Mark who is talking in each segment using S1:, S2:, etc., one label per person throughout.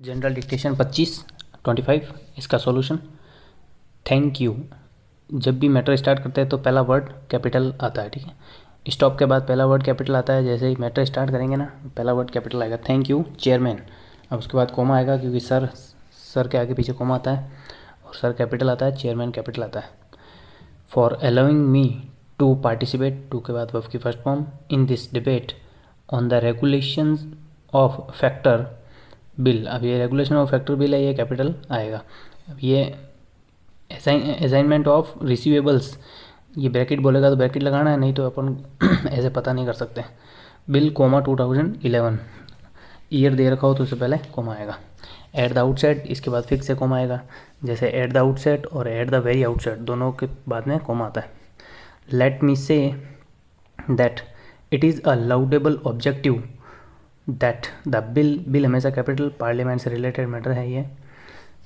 S1: General dictation 25 इसका solution. Thank you. जब भी मैटर स्टार्ट करते हैं तो पहला वर्ड कैपिटल आता है, ठीक है। स्टॉप के बाद पहला वर्ड कैपिटल आता है। जैसे ही मैटर स्टार्ट करेंगे ना, पहला वर्ड कैपिटल आएगा, थैंक यू चेयरमैन। अब उसके बाद कोमा आएगा, क्योंकि सर के आगे पीछे कोमा आता है, और सर कैपिटल आता है, चेयरमैन कैपिटल आता है। For allowing me to participate, to के बाद वर्ब की first form, in this debate on the regulation of factor bill. अब ये रेगुलेशन ऑफ फैक्टर बिल है, ये कैपिटल आएगा। अब ये असाइनमेंट ऑफ रिसीवेबल्स, ये ब्रैकेट बोलेगा तो ब्रैकेट लगाना है, नहीं तो अपन ऐसे पता नहीं कर सकते। बिल कोमा 2011, ईयर दे रखा हो तो उससे पहले कोमा आएगा। एट द आउटसेट, इसके बाद फिक्स से कोमा आएगा। जैसे एट द आउटसेट और एट द वेरी आउटसेट, दोनों के बाद में कोमा आता है। Let me say that it is a laudable objective that the bill हमेशा कैपिटल, पार्लियामेंट से रिलेटेड मैटर है ये।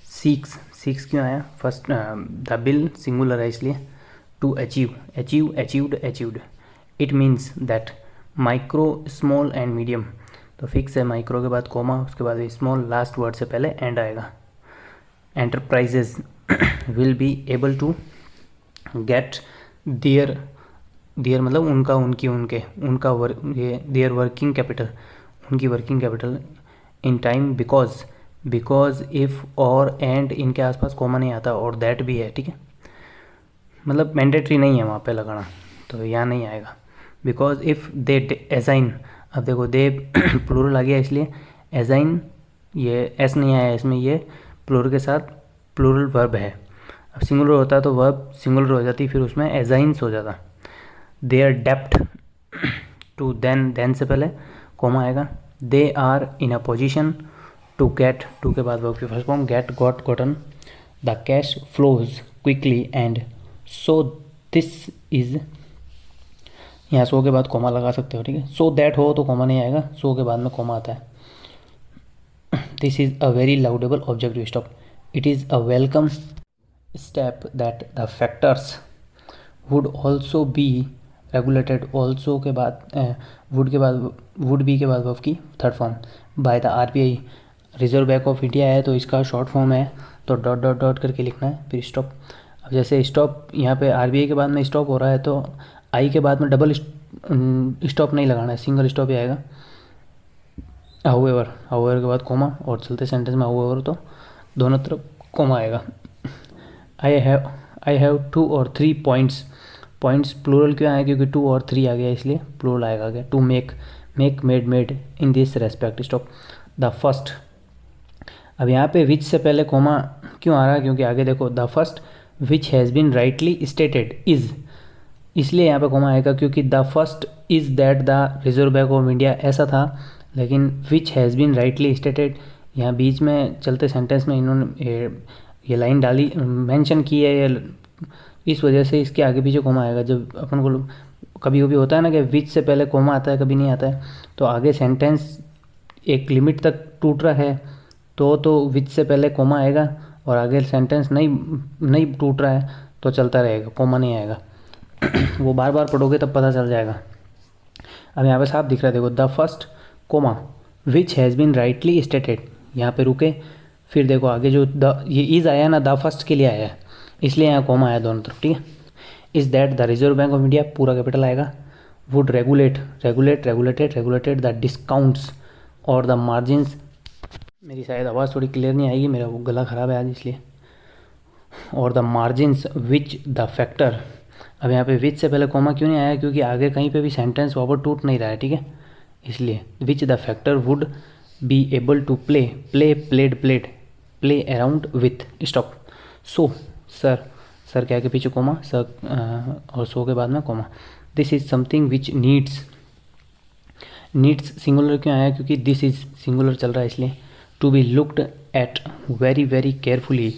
S1: सीक्स क्यों आया? फर्स्ट द बिल सिंगुलर है इसलिए। To achieved, it means that micro, small and medium, तो फिक्स है, माइक्रो के बाद कोमा, उसके बाद स्मॉल, लास्ट वर्ड से पहले एंड आएगा। Enterprises will be able to get their मतलब उनका, उनकी, उनके, उनका ये देयर वर्किंग कैपिटल, उनकी working capital in time, because if और एंड इनके आसपास कॉमन नहीं आता, और दैट भी है, ठीक है। मतलब मैंडेटरी नहीं है वहाँ पे लगाना, तो यहाँ नहीं आएगा। बिकॉज इफ़ दे एजाइन, अब देखो दे प्लूरल आ गया इसलिए एजाइन, ये एस नहीं आया इसमें, ये प्लूरल के साथ प्लूरल वर्ब है। अब सिंगुलर होता तो वर्ब सिंगुलर हो जाती, फिर उसमें एजाइन्स हो जाता। दे आर डेप्ट टू, देन से पहले कोमा आएगा। They are in a position to get, to के बाद वर्ब की first form, get, got, gotten. The cash flows quickly and so this is, यहाँ सो के बाद कोमा लगा सकते हो, ठीक है। सो दैट हो तो कोमा नहीं आएगा, सो के बाद में कोमा आता है। This is a very laudable objective stop, it is a welcome step that the factors would also be regulated, also के बाद वुड के बाद, वुड बी के बाद वर्ब की third form, by the RBI. Reserve bank of India है तो इसका शॉर्ट फॉर्म है, तो डॉट डॉट डॉट करके लिखना है, फिर स्टॉप। अब जैसे स्टॉप यहाँ पे आरबीआई के बाद में स्टॉप हो रहा है, तो आई के बाद में डबल स्टॉप नहीं लगाना है, सिंगल स्टॉप ही आएगा। हाउएवर के बाद कोमा, और चलते सेंटेंस में हाउएवर तो दोनों तरफ कोमा आएगा। आई हैव 2 और 3 पॉइंट्स प्लूरल क्यों आया? क्योंकि 2 और 3 आ गया इसलिए प्लूरल आएगा। क्या? To make, made in this respect, stop. The first, अब यहाँ पे विच से पहले कोमा क्यों आ रहा है? क्योंकि आगे देखो, the first which has been rightly stated is, इसलिए यहाँ पे कोमा आएगा, क्योंकि the first is that the reserve bank of India ऐसा था, लेकिन which has been rightly stated, यहाँ बीच में चलते सेंटेंस में इन्होंने ये लाइन डाली, मेंशन की है, ये इस वजह से इसके आगे पीछे कोमा आएगा। जब अपन को कभी कभी होता है ना कि विच से पहले कोमा आता है, कभी नहीं आता है, तो आगे सेंटेंस एक लिमिट तक टूट रहा है तो विच से पहले कोमा आएगा, और आगे सेंटेंस नहीं टूट रहा है तो चलता रहेगा, कोमा नहीं आएगा। वो बार बार पढ़ोगे तब पता चल जाएगा। अब यहाँ पे साफ दिख रहा है, देखो, the first comma which has been rightly stated, यहाँ पे रुके, फिर देखो आगे जो ये इज़ आया ना, द फर्स्ट के लिए आया है, इसलिए यहाँ कोमा आया दोनों तरफ, ठीक है। Is that the reserve bank of India, पूरा कैपिटल आएगा। वुड रेगुलेटेड द डिस्काउंट्स और द मार्जिन्स, मेरी शायद आवाज़ थोड़ी क्लियर नहीं आएगी, मेरा वो गला ख़राब है आज इसलिए। और the margins which the factor, अब यहाँ पे विच से पहले कोमा क्यों नहीं आया? क्योंकि आगे कहीं पे भी सेंटेंस वापस टूट नहीं रहा है, ठीक है, इसलिए। Which the factor would be able to play around with, stop. So sir के आगे पीछे कोमा, सर और सो के बाद में comma. This is something which needs singular क्यों आया? क्योंकि दिस इज़ सिंगुलर चल रहा है इसलिए। To be looked at very carefully,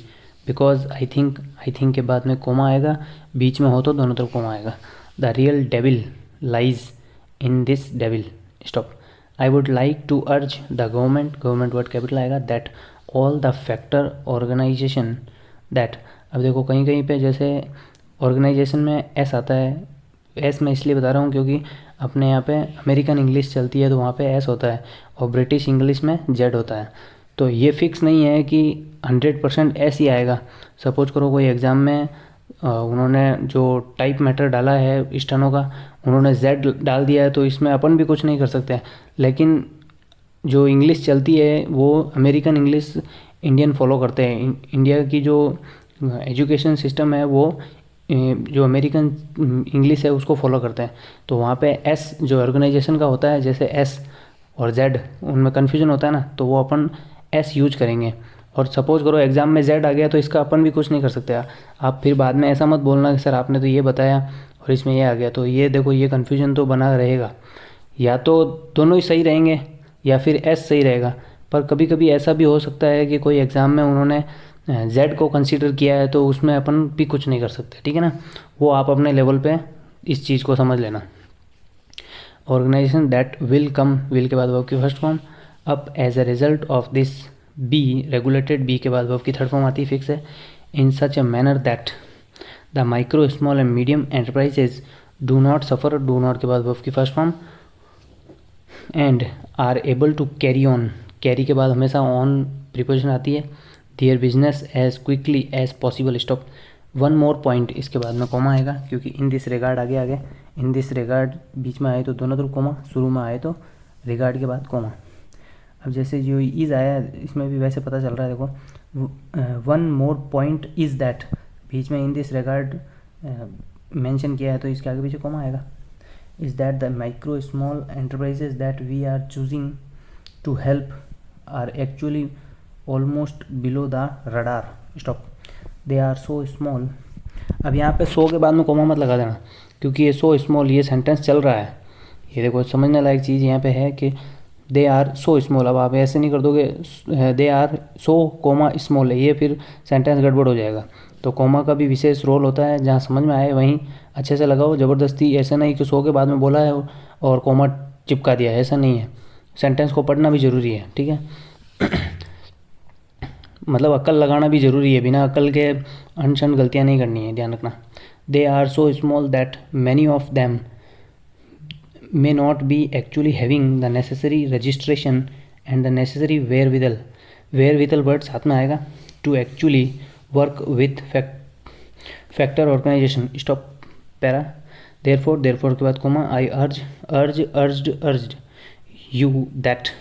S1: because I think के बाद में कोमा आएगा, बीच में हो तो दोनों तरफ कोमा आएगा। The real devil lies in this devil, stop. I would like to urge the government word capital आएगा, that all the factor organization that, अब देखो कहीं पे जैसे ऑर्गेनाइजेशन में एस आता है, एस मैं इसलिए बता रहा हूँ क्योंकि अपने यहाँ पे अमेरिकन इंग्लिश चलती है तो वहाँ पे एस होता है, और ब्रिटिश इंग्लिश में जेड होता है। तो ये फिक्स नहीं है कि 100% एस ही आएगा। सपोज करो कोई एग्ज़ाम में उन्होंने जो टाइप मैटर डाला है स्टेनो का, उन्होंने जेड डाल दिया है, तो इसमें अपन भी कुछ नहीं कर सकते हैं। लेकिन जो इंग्लिश चलती है वो अमेरिकन इंग्लिश इंडियन फॉलो करते हैं। इंडिया की जो एजुकेशन सिस्टम है वो जो अमेरिकन इंग्लिश है उसको फॉलो करते हैं। तो वहाँ पे एस जो ऑर्गेनाइजेशन का होता है, जैसे एस और जेड उनमें कन्फ्यूजन होता है ना, तो वो अपन एस यूज करेंगे। और सपोज करो एग्ज़ाम में जेड आ गया तो इसका अपन भी कुछ नहीं कर सकते। आप फिर बाद में ऐसा मत बोलना कि सर आपने तो ये बताया और इसमें ये आ गया। तो ये देखो, ये कन्फ्यूजन तो बना रहेगा। या तो दोनों ही सही रहेंगे या फिर एस सही रहेगा। पर कभी कभी ऐसा भी हो सकता है कि कोई एग्ज़ाम में उन्होंने जेड को कंसीडर किया है, तो उसमें अपन भी कुछ नहीं कर सकते, ठीक है ना। वो आप अपने लेवल पे इस चीज़ को समझ लेना। Organisation that will come, will के बाद वर्ब की first form, up as a result of this be regulated, be के बाद वर्ब की थर्ड फॉर्म आती है फिक्स है, in such a manner that the micro small and medium enterprises do not suffer, do not के बाद verb की first form, and are able to carry on, carry के बाद हमेशा ऑन प्रीपोजिशन आती है, their business as quickly as possible, stop, one more point, इसके बाद में कॉमा आएगा क्योंकि इन दिस रिगार्ड आगे आगे, इन दिस रिगार्ड बीच में आए तो दोनों तरफ कॉमा, शुरू में आए तो रिगार्ड के बाद कॉमा। अब जैसे जो इज़ आया इसमें भी वैसे पता चल रहा है, देखो one more point is that, बीच में इन दिस रिगार्ड मेंशन किया है तो इसके आगे पीछे कॉमा आएगा। Is that the micro small enterprises that we are choosing to help are actually almost below the radar, stop, they are so small. अब यहाँ पे सो के बाद में कॉमा मत लगा देना क्योंकि ये सो स्मॉल, ये सेंटेंस चल रहा है। ये देखो समझने लायक चीज़ यहाँ पे है कि दे आर सो स्मॉल। अब आप ऐसे नहीं कर दोगे they are so comma small है, ये फिर सेंटेंस गड़बड़ हो जाएगा। तो कोमा का भी विशेष रोल होता है, जहाँ समझ में आए वहीं अच्छे से लगाओ। ज़बरदस्ती ऐसे नहीं कि सो के बाद में बोला है और कोमा चिपका दिया है, ऐसा नहीं है। सेंटेंस को पढ़ना भी ज़रूरी है, ठीक है। मतलब अक्ल लगाना भी ज़रूरी है, बिना अक्ल के अनशन गलतियाँ नहीं करनी है, ध्यान रखना। They are so small that many of them may not be actually having the necessary registration and the necessary wherewithal, wherewithal word साथ में आएगा, to actually work with factor organization, stop para, therefore के बाद comma, I urged you that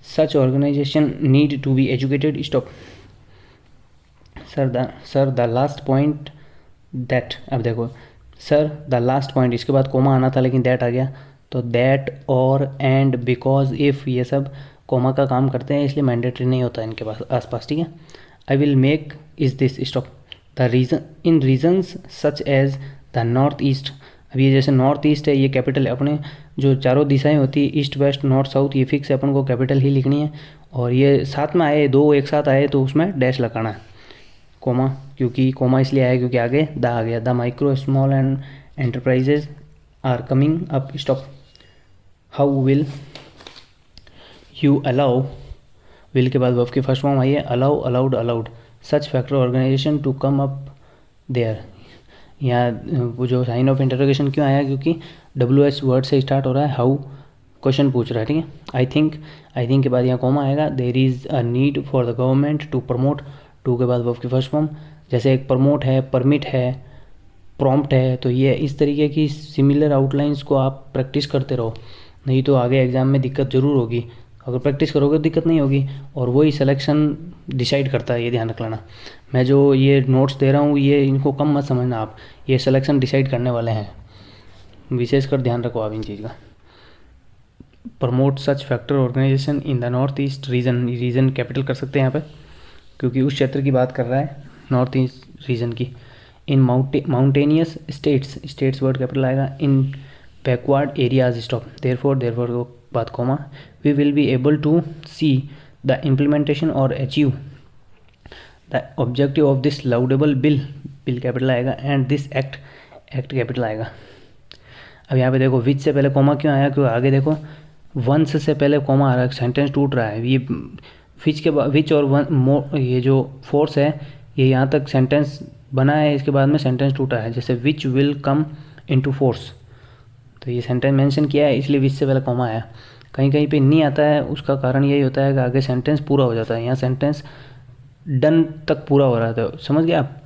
S1: such organization need to be educated, stop, sir the last point that, अब देखो sir the last point, इसके बाद coma आना था लेकिन that आ गया, तो दैट और एंड बिकॉज इफ़ ये सब कोमा का काम करते हैं, इसलिए मैंडेटरी नहीं होता इनके पास आसपास, ठीक है। I will make is this, stop, the region in regions such as the north east. अब ये जैसे नॉर्थ ईस्ट है, ये कैपिटल है, अपने जो चारों दिशाएं होती है ईस्ट वेस्ट नॉर्थ साउथ, ये फिक्स है, अपन को कैपिटल ही लिखनी है। और ये साथ में आए, दो एक साथ आए तो उसमें डैश लगाना है, कोमा, क्योंकि कोमा इसलिए आया क्योंकि आगे द आ गया, the micro small and enterprises are coming up, stop, how will you allow, will के बाद वर्ब की फर्स्ट फॉर्म आई है, allow allowed allowed such factor organisation to come up there. यहाँ वो जो साइन ऑफ इंटरोगेशन क्यों आया, क्योंकि WH वर्ड से स्टार्ट हो रहा है, हाउ क्वेश्चन पूछ रहा है, ठीक है। आई थिंक के बाद यहाँ कोमा आएगा, there is a need for the government to promote, to के बाद वर्ब की फर्स्ट फॉर्म, जैसे एक प्रमोट है, परमिट है, प्रॉम्प्ट है, तो ये इस तरीके की सिमिलर आउटलाइंस को आप प्रैक्टिस करते रहो, नहीं तो आगे एग्ज़ाम में दिक्कत ज़रूर होगी। अगर प्रैक्टिस करोगे तो दिक्कत नहीं होगी, और वही सिलेक्शन डिसाइड करता है, ये ध्यान रख लेना। मैं जो ये नोट्स दे रहा हूँ ये इनको कम मत समझना आप, ये सिलेक्शन डिसाइड करने वाले हैं, विशेषकर ध्यान रखो आप इन चीज़ का। Promote such factor organisation in the north east region, region capital कर सकते हैं यहाँ पे क्योंकि उस क्षेत्र की बात कर रहा है, नॉर्थ ईस्ट रीजन की। In mountainous states word capital आएगा, in backward areas, stop, therefore के बाद comma, we will be able to see the implementation और achieve the objective of this laudable bill capital आएगा, एंड दिस एक्ट कैपिटल आएगा। अब यहाँ पे देखो विच से पहले कॉमा क्यों आया, क्योंकि आगे देखो वंस से पहले कॉमा आ रहा है, सेंटेंस टूट रहा है। ये विच के बाद विच और वन ये जो फोर्स है ये यहाँ तक सेंटेंस बना है, इसके बाद में सेंटेंस टूटा है, जैसे विच विल कम इनटू फोर्स, तो ये सेंटेंस मेंशन किया है इसलिए विच से पहले कॉमा आया। कहीं कहीं पे नहीं आता है, उसका कारण यही होता है कि आगे सेंटेंस पूरा हो जाता है, यहाँ सेंटेंस डन तक पूरा हो रहा है। तो समझ गए आप?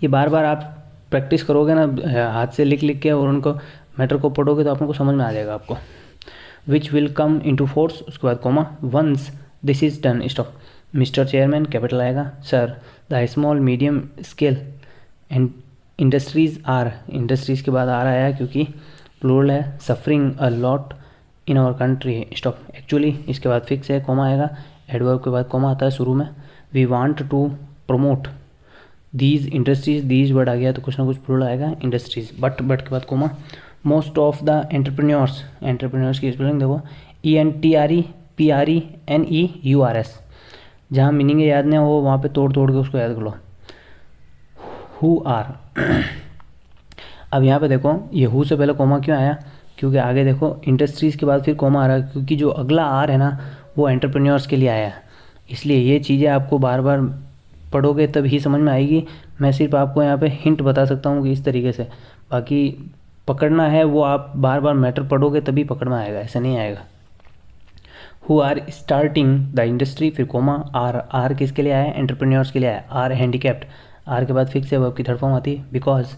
S1: ये बार बार आप प्रैक्टिस करोगे ना हाथ से लिख लिख के और उनको मैटर को पढ़ोगे तो आपको समझ में आ जाएगा आपको। Which will come into force, उसके बाद comma, once this is done stop. Mister chairman capital आएगा, sir the small medium scale and industries are, industries के बाद आ रहा है क्योंकि प्लूरल है, suffering a lot in our country stop. Actually इसके बाद फिक्स है, कोमा आएगा, एडवर्ब के बाद कोमा आता है शुरू में। We want to promote these industries, these word आ गया तो कुछ ना कुछ प्लूरल आएगा, इंडस्ट्रीज। बट के बाद comma. Most of the entrepreneurs, entrepreneurs की स्पेलिंग देखो, ENTREPRENEURS। जहाँ मीनिंग याद नहीं हो वहाँ पे तोड़ तोड़ के उसको याद कर लो। Who are. अब यहाँ पे देखो ये हु से पहले कोमा क्यों आया, क्योंकि आगे देखो इंडस्ट्रीज़ के बाद फिर कोमा आ रहा है, क्योंकि जो अगला आर है ना वो एंटरप्रेन्योर्स के लिए आया है। इसलिए ये चीज़ें आपको बार बार पढ़ोगे तब ही समझ में आएगी। मैं सिर्फ आपको यहाँ पे हिंट बता सकता हूँ कि इस तरीके से, बाकी पकड़ना है वो आप बार बार मैटर पढ़ोगे तभी पकड़ में आएगा, ऐसा नहीं आएगा। Who are starting the industry, फिर कोमा, आर किसके लिए आया, एंटरप्रेन्योर्स के लिए आया। आर हैंडीकैप्ड, आर के बाद फिक्स है वर्ब की थर्ड फॉर्म आती है, बिकॉज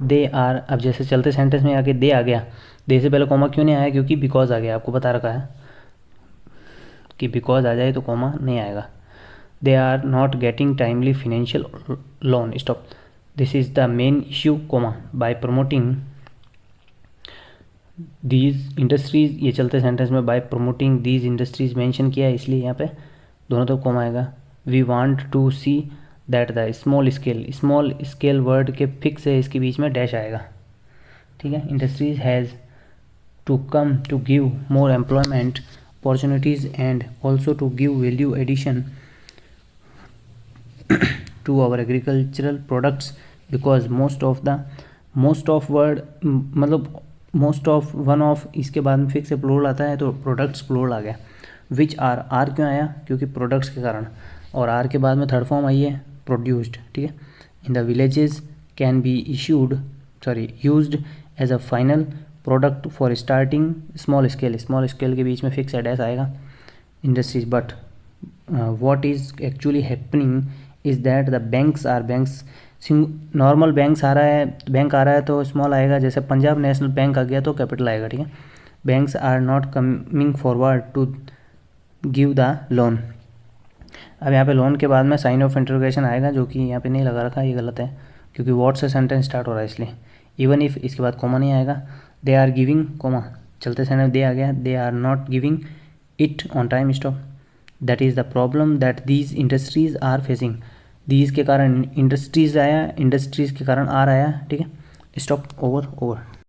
S1: दे आर। अब जैसे चलते सेंटेंस में आके दे आ गया, दे से पहले कोमा क्यों नहीं आया, क्योंकि बिकॉज आ गया, आपको बता रखा है कि बिकॉज आ जाए तो कोमा नहीं आएगा। They are not getting timely financial loan stop. This is the main issue comma by promoting these industries, ये चलते सेंटेंस में by promoting these industries mention किया है, इसलिए यहाँ पे दोनों तरफ कोमा आएगा। We want to see that the small scale, small scale word के फिक्स है, इसके बीच में डैश आएगा, ठीक है। Industries has to come to give more employment opportunities and also to give value addition to our agricultural products because most of word मतलब most of one of इसके बाद में फिक्स से प्लूरल आता है तो प्रोडक्ट्स प्लूरल आ गया। Which are क्यों आया, क्योंकि प्रोडक्ट्स के कारण, और आर के बाद में थर्ड फॉर्म आई है प्रोड्यूस्ड, ठीक है। In the villages can be used as a final product for starting small scale, small scale के बीच में फिक्स एडेस आएगा industries. But what is actually happening is that the banks normal banks आ रहा है, बैंक आ रहा है तो स्मॉल आएगा, जैसे पंजाब नेशनल बैंक आ गया तो कैपिटल आएगा, ठीक है। Banks are not coming forward to give the loan. अब यहाँ पे लोन के बाद में साइन ऑफ इंटरोगेशन आएगा, जो कि यहाँ पे नहीं लगा रखा, ये गलत है क्योंकि वॉट से सेंटेंस स्टार्ट हो रहा है इसलिए। इवन इफ इसके बाद कोमा नहीं आएगा। दे आर गिविंग कोमा, चलते सेंटेंस दे आ गया, they are not giving it on time stop. That is the problem that these industries are facing. These के कारण इंडस्ट्रीज़ आया, इंडस्ट्रीज़ के कारण आर आया, ठीक है। Stop, over.